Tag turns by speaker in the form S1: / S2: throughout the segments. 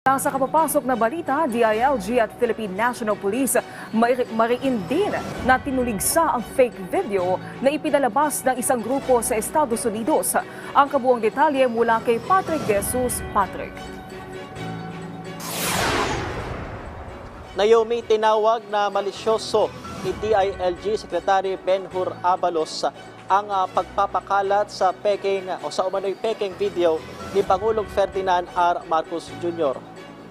S1: Sa kapapasok na balita, DILG at Philippine National Police mariin din na tinuligsa ang fake video na ipinalabas ng isang grupo sa Estados Unidos. Ang kabuuang detalye mula kay Patrick De Jesus. Patrick.
S2: Naomi, tinawag na malisyoso ni DILG Secretary Ben-Hur Abalos ang pagpapakalat sa peking o sa umano'y peking video ni Pangulong Ferdinand R. Marcos Jr.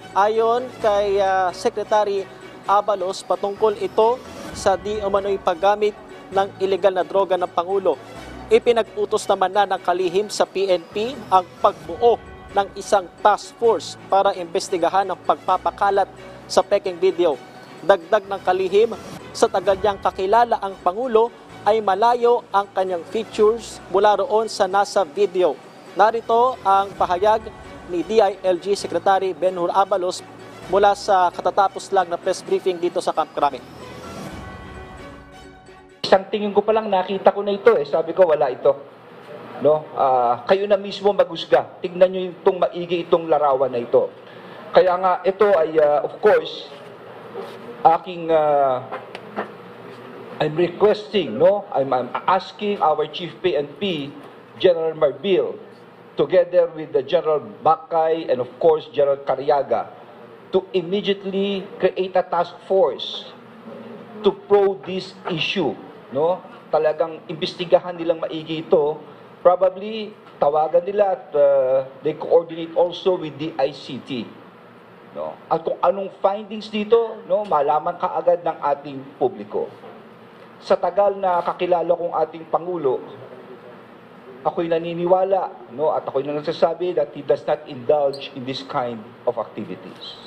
S2: Ayon kay Secretary Abalos, patungkol ito sa di umano'y paggamit ng ilegal na droga ng Pangulo. Ipinag-utos naman na ng kalihim sa PNP ang pagbuo ng isang task force para imbestigahan ang pagpapakalat sa peking video. Dagdag ng kalihim, sa tagal niyang kakilala ang Pangulo ay malayo ang kanyang features mula roon sa nasa video. Narito ang pahayag ni DILG Secretary Ben-Hur Abalos mula sa katatapos lang na press briefing dito sa Camp Crame.
S3: Isang tingin ko pa lang nakita ko na ito sabi ko wala ito. No? Kayo na mismo maghusga. Tingnan niyo itong maigi itong larawan na ito. Kaya nga ito ay of course aking I'm requesting, I'm asking our Chief PNP, General Marbil, together with the General Bakay and of course General Cariaga, to immediately create a task force to probe this issue. Talagang imbestigahan nilang maigi ito. Probably tawagan nila at they coordinate also with the ICT. At kung anong findings dito, malaman kaagad ng ating publiko. Sa tagal na kakilala kong ating Pangulo, ako'y naniniwala at ako'y nagsasabi that he does not indulge in this kind of activities.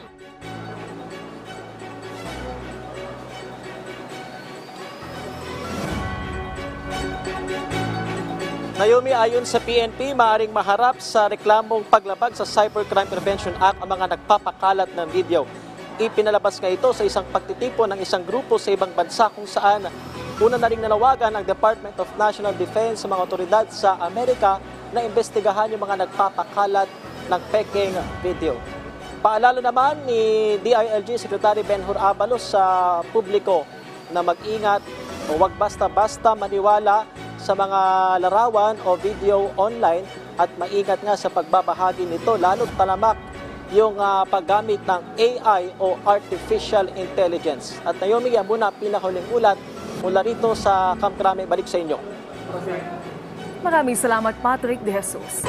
S2: Naomi, ayon sa PNP, maaaring maharap sa reklamong paglabag sa Cybercrime Prevention Act ang mga nagpapakalat ng video. Ipinalabas nga ito sa isang pagtitipon ng isang grupo sa ibang bansa kung saan una na ring nanawagan ang Department of National Defense sa mga otoridad sa Amerika na imbestigahan yung mga nagpapakalat ng peking video. Paalala naman ni DILG Secretary Ben-Hur Abalos sa publiko na mag-ingat o wag basta-basta maniwala sa mga larawan o video online at maingat nga sa pagbabahagi nito, lalo't talamak yung paggamit ng AI o Artificial Intelligence. At Naomi, yan muna pinakahuling ulat mula rito sa Camp Crame. Balik sa inyo.
S1: Maraming salamat, Patrick De Jesus.